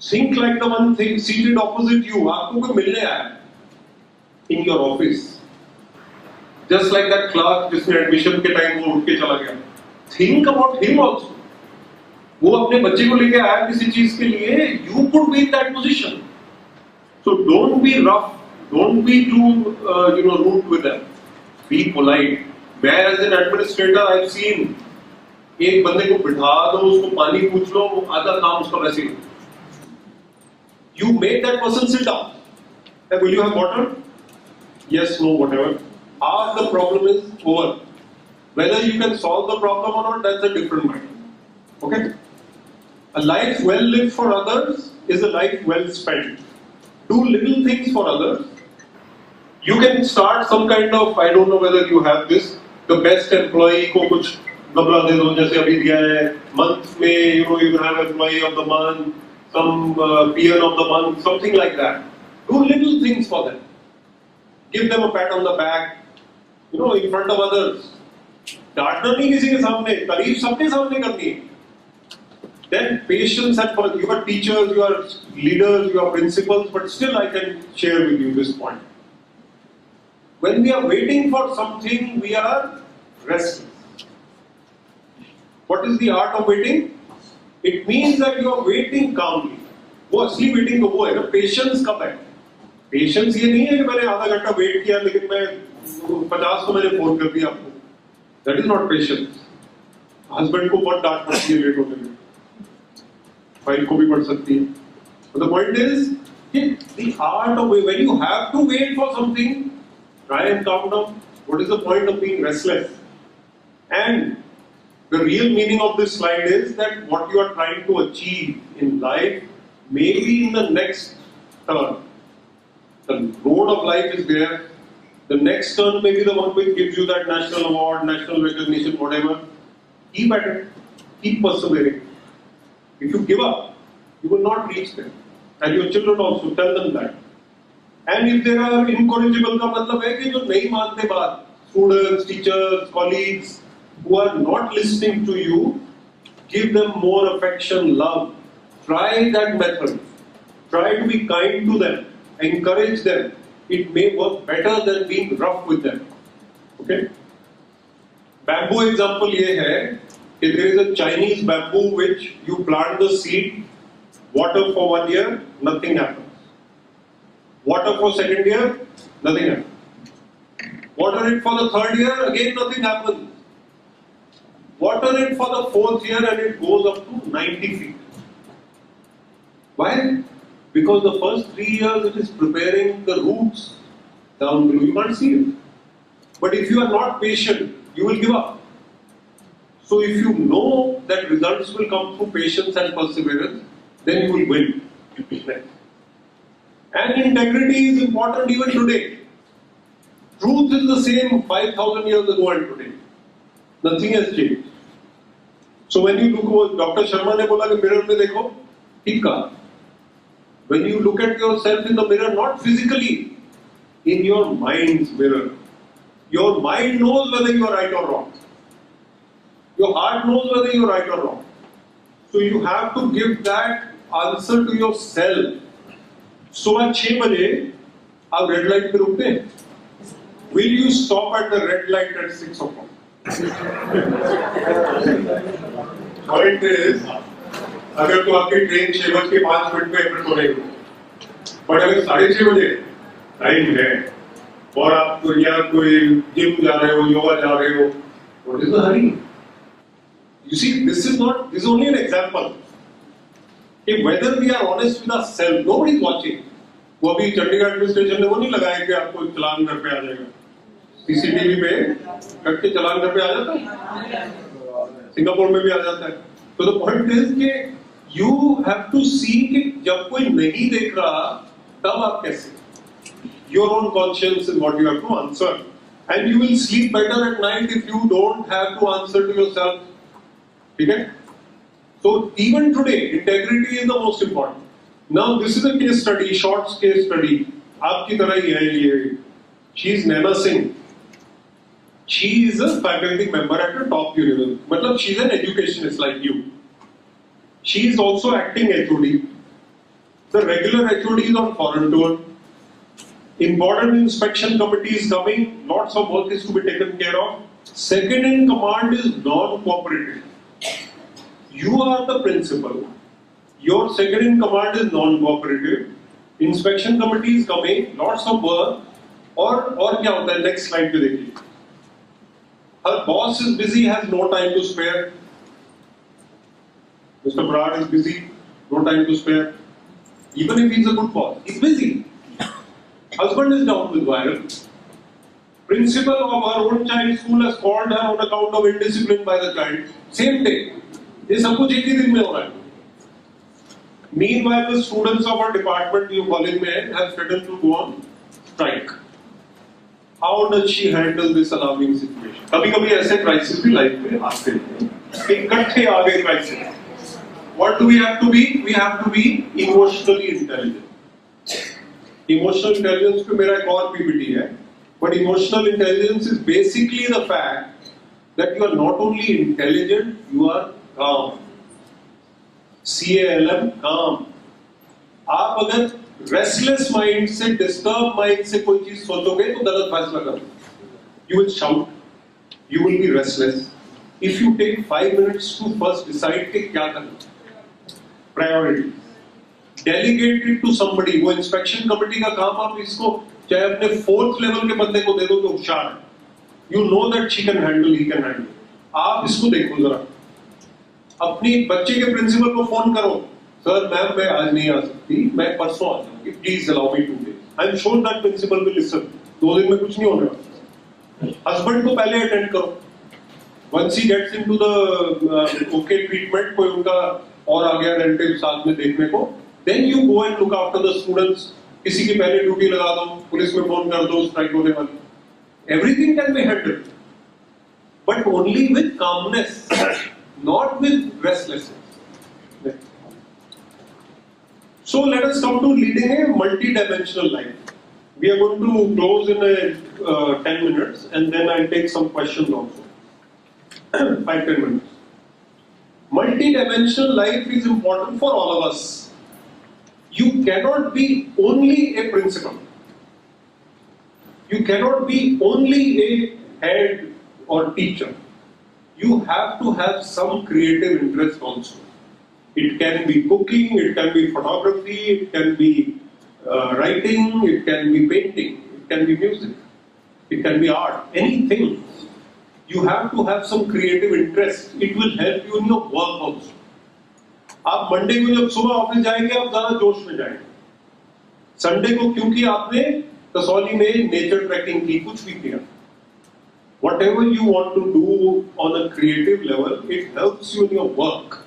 Think like the one thing seated opposite you. आपको कोई मिलने आया in your office. Just like that clerk जिसने admission के time वो उठ के चला गया. Think about him also. वो अपने बच्चे को लेके आया किसी चीज के लिए. You could be in that position. So don't be rough. Don't be too rude with them. Be polite. मैं as an administrator I've seen एक बंदे को बिठा दो उसको पानी पूछ लो आधा काम उसका वैसे ही. You make that person sit down. Will you have water? Yes, no, whatever. Half the problem is over. Whether you can solve the problem or not, that's a different matter. Okay? A life well lived for others is a life well spent. Do little things for others. You can start some kind of, I don't know whether you have this, the best employee को कुछ गबला दे दो जैसे अभी दिया है. Month में you have employee of the month, some peer of the month, something like that. Do little things for them. Give them a pat on the back, in front of others. डांटना नहीं किसी के सामने, तारीफ सबके सामने करनी है. Then patience and for you are teachers, you are leaders, you are principals, but still I can share with you this point. When we are waiting for something, we are restless. What is the art of waiting? It means that you are waiting calmly. वो असली waiting तो वो है ना, patience कब है? Patience ये नहीं है कि मैंने आधा घंटा wait किया लेकिन मैं 50 को मैंने फोन कर दिया आपको. That is not patience. Husband को बहुत डांट पड़ती है लेट होने में. Wife को भी पड़ सकती है. But the point is, the art of when you have to wait for something, try and calm down. What is the point of being restless? And the real meaning of this slide is that what you are trying to achieve in life may be in the next turn. The road of life is there. The next turn may be the one which gives you that national award, national recognition, whatever. Keep at it. Keep persevering. If you give up, you will not reach there. And your children also, tell them that. And if there are incorrigible का मतलब है कि जो नहीं मानते बात, students, teachers, colleagues who are not listening to you, give them more affection, love. Try that method. Try to be kind to them. Encourage them. It may work better than being rough with them. Okay? Bamboo example ये है कि there is a Chinese bamboo which you plant the seed, water for 1 year, nothing happens. Water for second year, nothing happens. Water it for the third year, again nothing happens. Water it for the fourth year and it goes up to 90 feet. Why? Because the first 3 years it is preparing the roots down below. You can't see it. But if you are not patient, you will give up. So if you know that results will come through patience and perseverance, then you will win. And integrity is important even today. Truth is the same 5,000 years ago and today. Nothing has changed. So when you look, Dr. Sharma ने बोला कि mirror में देखो, ठीक कहा. When you look at yourself in the mirror, not physically, in your mind's mirror. Your mind knows whether you are right or wrong. Your heart knows whether you are right or wrong. So you have to give that answer to yourself. सुबह 6 बजे आप red light पे रुकते हैं. Will you stop at the red light at 6 o'clock? Point is, अगर तो आपकी train 6:05 पे एयरपोर्ट हो रही हो, बट अगर 6:30 बजे टाइम है और आप या कोई जिम जा रहे हो, योगा जा रहे हो, what is the hurry? You see, this is only an example. If whether we are honest with ourselves, nobody is watching. वो अभी चंडीगढ़ एडमिनिस्ट्रेशन ने वो नहीं लगाया कि आपको चलान घर पे आ जाएगा. सीसीटीवी पे कट के चलान घर पे आ जाता है. सिंगापुर में भी आ जाता है. तो the point is कि you have to see कि जब कोई नहीं देख रहा तब आप कैसे. Your own conscience is what you have to answer, and you will sleep better at night if you don't have to answer to yourself. ठीक है? So even today, integrity is the most important. Now this is a case study, short case study. आपकी तरह ही है ये. She is Naina Singh. She is a faculty member at a top university. मतलब she is an educationist like you. She is also acting HOD. The regular HODs on foreign tour. Important inspection committees coming. Lots of work is to be taken care of. Second in command is non-cooperative. You are the principal. Your second in command is non-cooperative. Inspection committee is coming. Lots of work. और क्या होता है? Next slide पे देखिए. Her boss is busy, has no time to spare. Mr. Brad is busy, no time to spare. Even if he's a good boss, he's busy. Husband is down with viral. Principal of her own child school has called her on account of indiscipline by the child. Same day. ये सब कुछ एक ही दिन में हो रहा है. Meanwhile, the students of our department, जो कॉलेज में है, have threatened to go on strike. How does she handle this alarming situation? कभी-कभी ऐसे crises भी लाइफ में आते हैं. इकट्ठे आ गए crisis. What do we have to be? We have to be emotionally intelligent. Emotional intelligence पे मेरा एक और PPT है. But emotional intelligence is basically the fact that you are not only intelligent, you are calm. CALM, calm. आप अगर restless mind से, disturbed mind से कोई चीज सोचोगे तो गलत फैसला करोगे. You will shout. You will be restless. If you take 5 minutes to first decide कि क्या करना. Priority. Delegate it to somebody. वो inspection committee का काम आप इसको चाहे अपने 4th level के बंदे को दे दो जो होशियार है. You know that she can handle, he can handle. आप इसको देखो जरा. अपनी बच्चे के प्रिंसिपल को फोन करो. सर मैम मैं आज नहीं आ सकती, मैं परसों आ जाऊंगी. Please allow me today. I am sure that principal will listen. 2 दिन में कुछ नहीं होने वाला. हस्बैंड को पहले अटेंड करो. Once he gets into the okay treatment, कोई उनका और आ गया रिलेटिव साथ में देखने को, then you go and look after the students. किसी की पहले ड्यूटी लगा दो, पुलिस में फोन कर दो स्ट्राइक होने वाली. Everything can be handled, but only with calmness, not with restlessness. So let us come to leading a multi-dimensional life. We are going to close in 10 minutes, and then I'll take some questions also. 5-10 minutes. Multi-dimensional life is important for all of us. You cannot be only a principal. You cannot be only a head or teacher. You have to have some creative interest also. It can be cooking, it can be photography, it can be writing, it can be painting, it can be music, it can be art, anything. You have to have some creative interest. It will help you in your work also. आप Monday को जब सुबह office जाएंगे आप ज्यादा जोश में जाएंगे. संडे को क्योंकि आपने कसौली में नेचर ट्रैकिंग की, कुछ भी किया. Whatever you want to do on a creative level, it helps you in your work.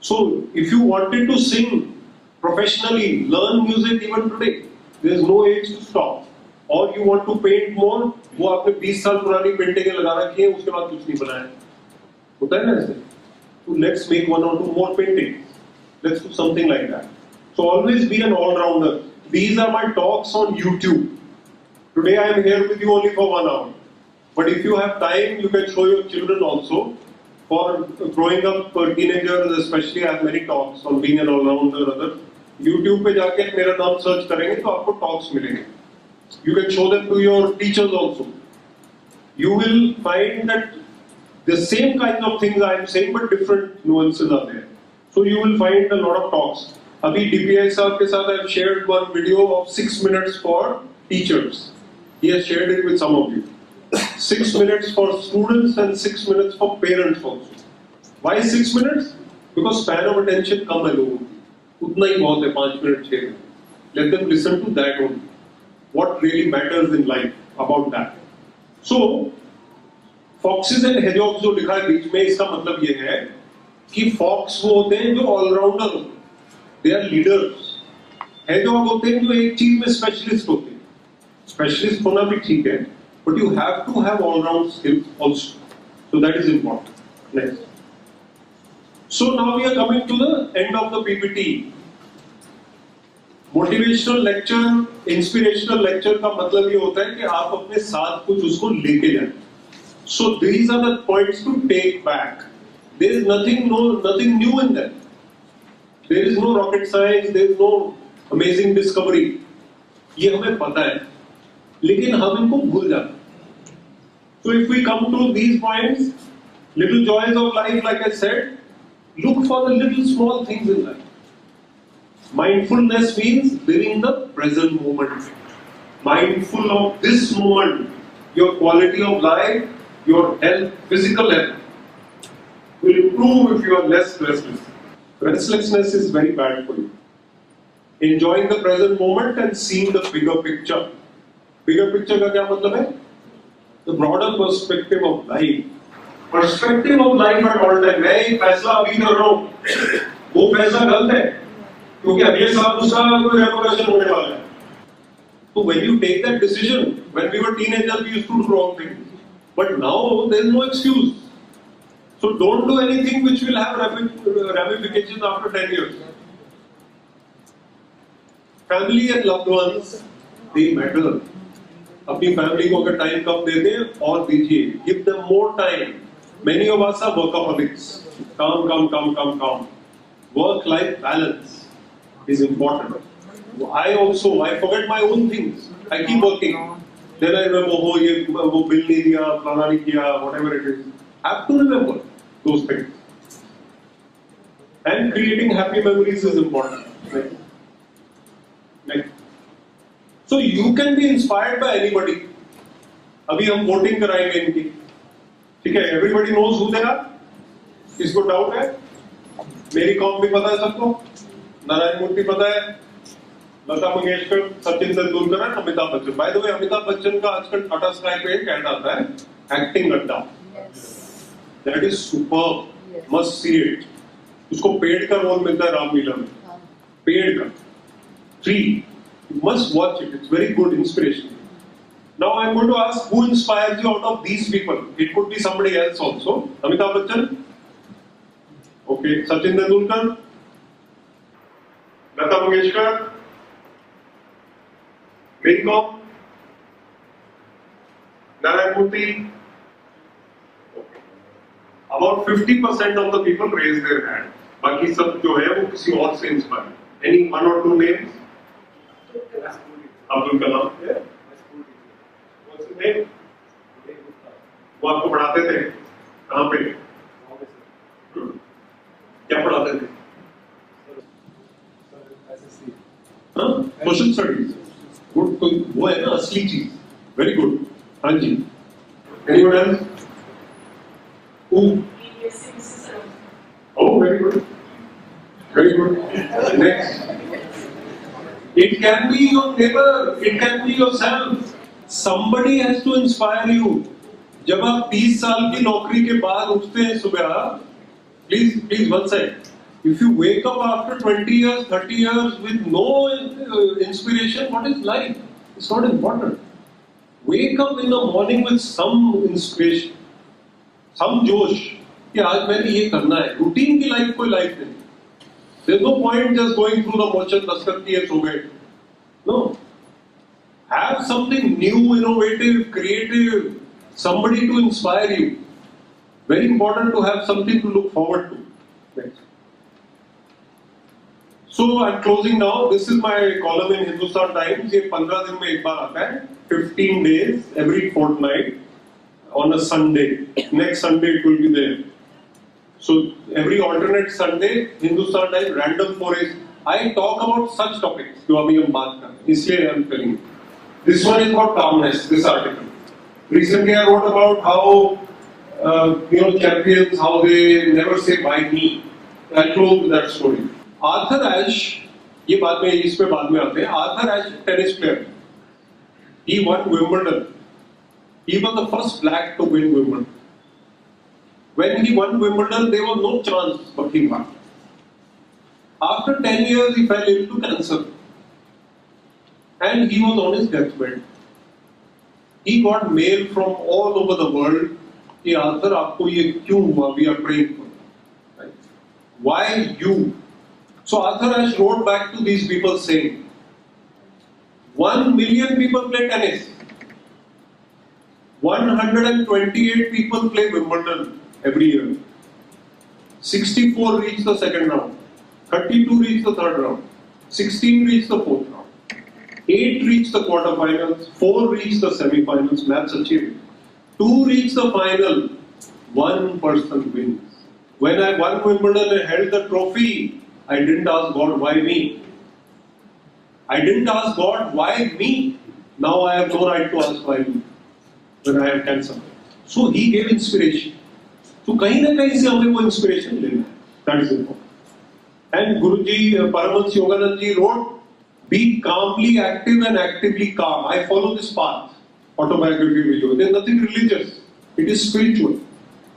So, if you wanted to sing professionally, learn music even today. There is no age to stop. Or you want to paint more, वो आपने 20 साल पुरानी painting लगा रखी है, उसके बाद कुछ नहीं बनाया. होता है ना ऐसे? So let's make 1 or 2 more paintings. Let's do something like that. So always be an all-rounder. These are my talks on YouTube. Today I am here with you only for 1 hour. But if you have time, you can show your children also. For growing up teenagers, especially, I have many talks on being an all-rounder. Other YouTube पे जाके मेरा नाम search करेंगे तो आपको talks मिलेंगे. You can show them to your teachers also. You will find that the same kinds of things I am saying, but different nuances are there. So you will find a lot of talks. अभी DPI साहब के साथ I have shared one video of 6 minutes for teachers. He has shared it with some of you. 6 minutes for students and 6 minutes for parents also. Why 6 minutes? Because span of attention कम है लोगों की. उतना ही बहुत है 5 minute 6 minute. Let them listen to that only. What really matters in life about that. So foxes and hedgehogs जो लिखा है बीच में, इसका मतलब ये है कि फॉक्स वो होते हैं जो ऑलराउंडर होते हैं. They are leaders. हेजॉग होते हैं जो एक चीज में स्पेशलिस्ट होते हैं. स्पेशलिस्ट होना भी ठीक है, but you have to have all round skills also. So that is important. Next. So now we are coming to the end of the PPT. Motivational lecture, inspirational lecture का मतलब ये होता है कि आप अपने साथ कुछ उसको लेके जाएं. So these are the points to take back. There is nothing new in them. There is no rocket science, there is no amazing discovery. ये हमें पता है, लेकिन हम इनको भूल जाते हैं. So if we come to these points, little joys of life, like I said, look for the little small things in life. Mindfulness means living the present moment. Mindful of this moment, your quality of life, your health, physical health, will improve if you are less restless. Restlessness is very bad for you. Enjoying the present moment and seeing the bigger picture. Bigger picture का क्या मतलब है? The broader perspective of life. Perspective of life at all time. मैं एक फैसला अभी कर रहा हूँ, वो फैसला गलत है, क्योंकि अगले साल उसका कोई रेवोल्यूशन होने वाला है. So when you take that decision, when we were teenagers, we used to do wrong things, but now there is no excuse. So don't do anything which will have ramifications after 10 years. Family and loved ones, they matter. अपनी family को अगर time कम देते हैं और दीजिए, give them more time. Many of us are workaholics. Calm. Work-life balance is important. I forget my own things. I keep working. Then I remember, oh, ये वो bill नहीं दिया, फलाना नहीं किया, whatever it is. I have to remember those things. And creating happy memories is important. So you can be inspired by anybody. अभी हम voting कराएंगे इनकी, ठीक है? Everybody knows who they are. किसको डाउट है? मेरी कॉम भी पता है सबको, नारायण मूर्ति पता है, लता मंगेशकर, सचिन तेंदुलकर है, Amitabh Bachchan. By the way, Amitabh Bachchan का आजकल टाटा स्काई पे एक ऐड आता है, एक्टिंग अड्डा. That is superb. Must see it. उसको पेड का रोल मिलता है रामलीला में. पेड का. Free. You must watch it. It's very good inspiration. Now I'm going to ask who inspires you out of these people. It could be somebody else also. Amitabh Bachchan. Okay. Sachin Tendulkar. Lata Mangeshkar. Mary Kom. Narayan Murthy. About 50% of the people raise their hand. बाकी सब जो है वो किसी और से inspire. Any one or two names? Abdul Kalam. What's his name? वो आपको पढ़ाते थे कहाँ पे? क्या पढ़ाते थे? Social studies. Good. वो है ना असली चीज. Very good. हाँ जी. Anyone else? Who? Oh, very good. Very good. Next. It can be your neighbor. It can be yourself. Somebody has to inspire you. जब आप 30 साल की नौकरी के बाद उठते हैं सुबह, please one sec. If you wake up after 20 years, 30 years with no inspiration, what is life? It's not important. Wake up in the morning with some inspiration. some जोश कि आज मैंने ये करना है. रूटीन की लाइफ कोई लाइफ नहीं. There's no point just going through the motion, दस्तखत किए सो गए. No. Have something new, innovative, creative, somebody to inspire you. Very important to have something to look forward to. Next. So I'm closing now. This is my column in Hindustan Times. ये 15 दिन में एक बार आता है. 15 days every fortnight. On a Sunday. Next Sunday it will be there. So every alternate Sunday, Hindustan Times, Random Forays. I talk about such topics. जो अभी हम बात कर रहे हैं. इसलिए I'm telling you. This one is about calmness. This article. Recently I wrote about how champions, how they never say bye me. I close that story. Arthur Ashe. ये बाद में इस पे बाद में आते हैं. Arthur Ashe, tennis player. He won Wimbledon. He was the first black to win Wimbledon. When he won Wimbledon, there was no chance, but he won. After 10 years, he fell into cancer. And he was on his deathbed. He got mail from all over the world. कि Arthur आपको ये क्यों हुआ? We are praying for you. Right? Why you? So Arthur Ashe wrote back to these people saying, 1 million people play tennis. 128 people play Wimbledon every year. 64 reach the second round. 32 reached the third round. 16 reached the fourth round. 8 reached the quarterfinals. 4 reached the semi-finals. Maths achieved. 2 reached the final. 1 person wins. When I won Wimbledon and held the trophy, I didn't ask God, why me? I didn't ask God, why me? Now I have no right to ask why me when I have cancer. So He gave inspiration. So कहीं ना कहीं से हमें वो inspiration लेना है. That is important. And Guruji, Paramahansa Yogananda ji wrote, be calmly active and actively calm. I follow this path. Autobiography video. There is nothing religious. It is spiritual.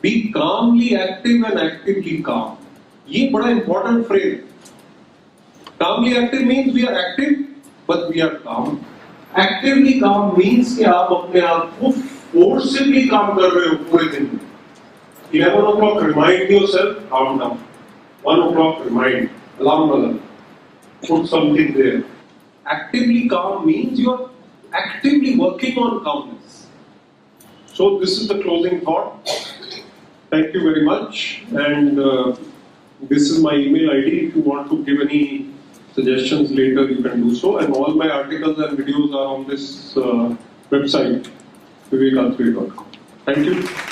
Be calmly active and actively calm. ये बड़ा important phrase. Calmly active means we are active, but we are calm. Actively calm means कि आप अपने आप को forcibly काम कर रहे हो पूरे दिन में. 11 o'clock, remind yourself, calm down. 1 o'clock, remind, alarm bell. Put something there. Actively calm means you are actively working on calmness. So this is the closing thought. Thank you very much. And this is my email ID. If you want to give any suggestions later, you can do so. And all my articles and videos are on this website, vivekatray.com. Thank you.